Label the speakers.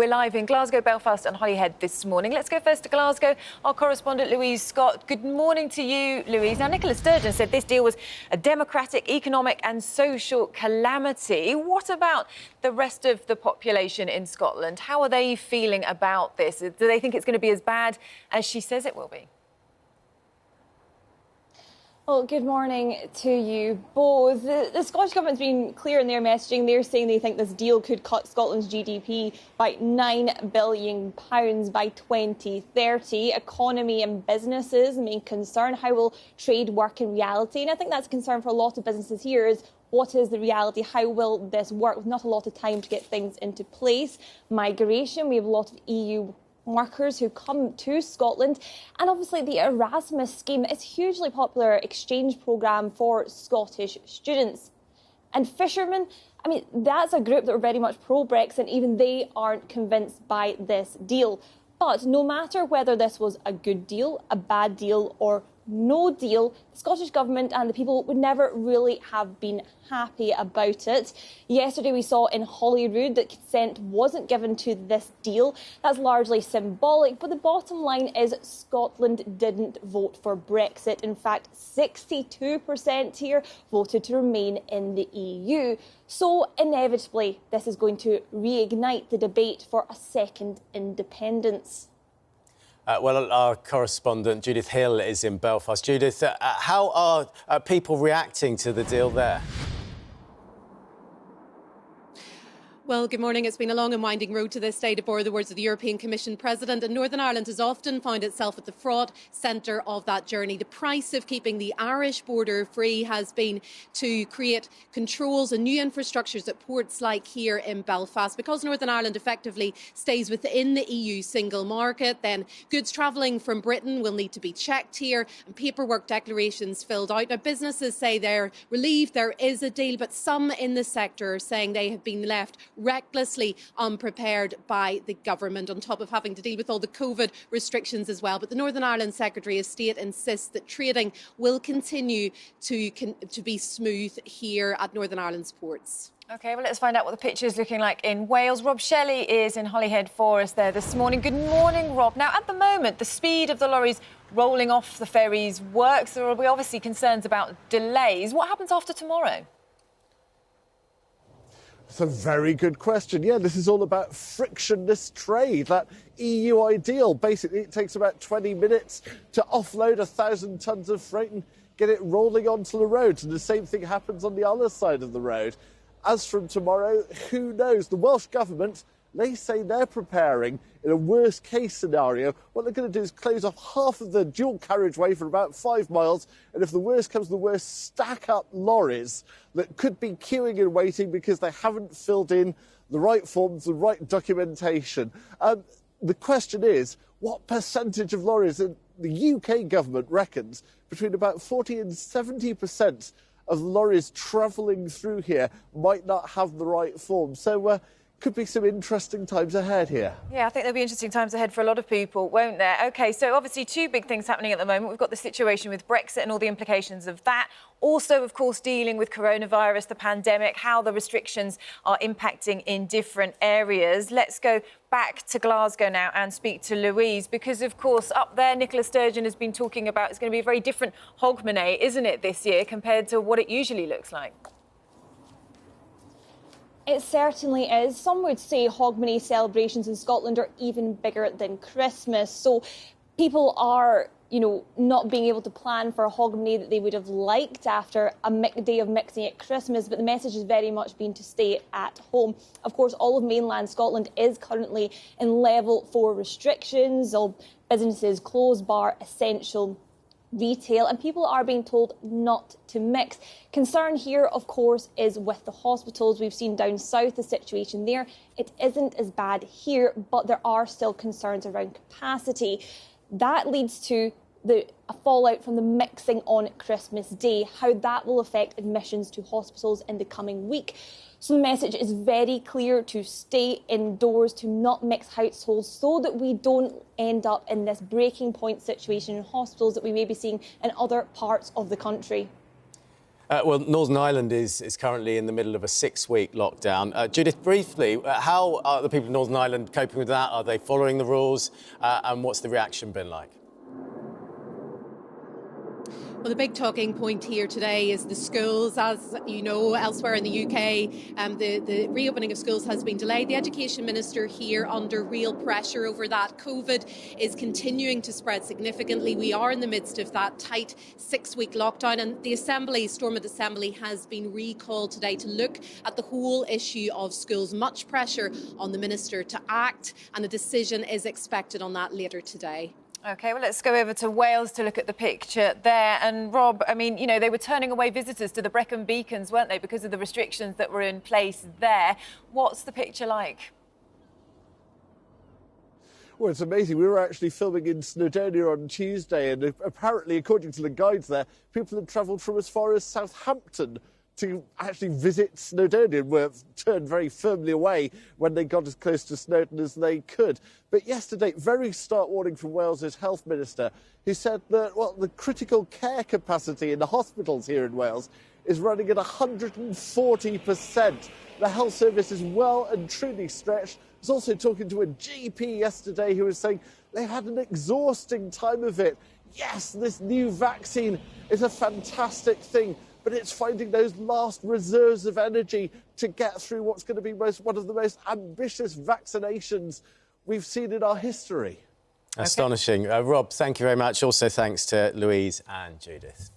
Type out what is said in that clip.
Speaker 1: We're live in Glasgow, Belfast and Holyhead this morning. Let's go first to Glasgow. Our correspondent Louise Scott. Good morning to you, Louise. Now, Nicola Sturgeon said this deal was a democratic, economic and social calamity. What about the rest of the population in Scotland? How are they feeling about this? Do they think it's going to be as bad as she says it will be?
Speaker 2: Well, good morning to you both. The Scottish Government's been clear in their messaging. They're saying they think this deal could cut Scotland's GDP by £9 billion by 2030. Economy and businesses main concern. How will trade work in reality? And I think that's a concern for a lot of businesses here is what is the reality? How will this work? With not a lot of time to get things into place. Migration, we have a lot of EU workers who come to Scotland, and obviously the Erasmus scheme is a hugely popular exchange programme for Scottish students. And fishermen, I mean, that's a group that are very much pro-Brexit, even they aren't convinced by this deal. But no matter whether this was a good deal, a bad deal or no deal, the Scottish Government and the people would never really have been happy about it. Yesterday we saw in Holyrood that consent wasn't given to this deal. That's largely symbolic, but the bottom line is Scotland didn't vote for Brexit. In fact, 62% here voted to remain in the EU. So inevitably, this is going to reignite the debate for a second independence.
Speaker 3: Well, our correspondent Judith Hill is in Belfast. Judith, how are people reacting to the deal there?
Speaker 4: Well, good morning. It's been a long and winding road to this day, to borrow the words of the European Commission President, and Northern Ireland has often found itself at the fraught centre of that journey. The price of keeping the Irish border free has been to create controls and new infrastructures at ports like here in Belfast. Because Northern Ireland effectively stays within the EU single market, then goods travelling from Britain will need to be checked here and paperwork declarations filled out. Now, businesses say they're relieved there is a deal, but some in the sector are saying they have been left recklessly unprepared by the government, on top of having to deal with all the COVID restrictions as well. But the Northern Ireland Secretary of State insists that trading will continue to be smooth here at Northern Ireland's ports.
Speaker 1: OK, well, let's find out what the picture is looking like in Wales. Rob Shelley is in Holyhead for us there this morning. Good morning, Rob. Now, at the moment, the speed of the lorries rolling off the ferries works. There will be obviously concerns about delays. What happens after tomorrow?
Speaker 5: It's a very good question. Yeah, this is all about frictionless trade, that EU ideal. Basically, it takes about 20 minutes to offload 1,000 tonnes of freight and get it rolling onto the roads. And the same thing happens on the other side of the road. As from tomorrow, who knows? The Welsh Government, they say they're preparing, in a worst-case scenario, what they're going to do is close off half of the dual carriageway for about 5 miles, and if the worst comes to the worst, stack up lorries that could be queuing and waiting because they haven't filled in the right forms, the right documentation. The question is, what percentage of lorries? And the UK government reckons between about 40 and 70% of lorries travelling through here might not have the right form. So could be some interesting times ahead here.
Speaker 1: Yeah, I think there'll be interesting times ahead for a lot of people, won't there? OK, so obviously two big things happening at the moment. We've got the situation with Brexit and all the implications of that. Also, of course, dealing with coronavirus, the pandemic, how the restrictions are impacting in different areas. Let's go back to Glasgow now and speak to Louise, because, of course, up there, Nicola Sturgeon has been talking about it's going to be a very different Hogmanay, isn't it, this year, compared to what it usually looks like?
Speaker 2: It certainly is. Some would say Hogmanay celebrations in Scotland are even bigger than Christmas. So people are, not being able to plan for a Hogmanay that they would have liked after a day of mixing at Christmas. But the message has very much been to stay at home. Of course, all of mainland Scotland is currently in level 4 restrictions. All businesses closed, bar essential retail, and people are being told not to mix. Concern here, of course, is with the hospitals. We've seen down south the situation there. It isn't as bad here, but there are still concerns around capacity. That leads to a fallout from the mixing on Christmas Day, how that will affect admissions to hospitals in the coming week. So the message is very clear: to stay indoors, to not mix households, so that we don't end up in this breaking point situation in hospitals that we may be seeing in other parts of the country.
Speaker 3: Well, Northern Ireland is currently in the middle of a 6-week lockdown. Judith, briefly, how are the people of Northern Ireland coping with that? Are they following the rules? And what's the reaction been like?
Speaker 4: Well, the big talking point here today is the schools. As you know, elsewhere in the UK, the reopening of schools has been delayed. The Education Minister here under real pressure over that. COVID is continuing to spread significantly. We are in the midst of that tight 6-week lockdown, and the Assembly, Stormont Assembly, has been recalled today to look at the whole issue of schools. Much pressure on the Minister to act, and a decision is expected on that later today.
Speaker 1: OK, well, let's go over to Wales to look at the picture there. And Rob, I mean, you know, they were turning away visitors to the Brecon Beacons, weren't they, because of the restrictions that were in place there. What's the picture like?
Speaker 5: Well, it's amazing. We were actually filming in Snowdonia on Tuesday, and apparently, according to the guides there, people had travelled from as far as Southampton to actually visit Snowdonia and were turned very firmly away when they got as close to Snowdon as they could. But yesterday, very stark warning from Wales's health minister, who said that, well, the critical care capacity in the hospitals here in Wales is running at 140%. The health service is well and truly stretched. I was also talking to a GP yesterday who was saying they've had an exhausting time of it. Yes, this new vaccine is a fantastic thing, but it's finding those last reserves of energy to get through what's going to be one of the most ambitious vaccinations we've seen in our history.
Speaker 3: Astonishing. Rob, thank you very much. Also, thanks to Louise and Judith.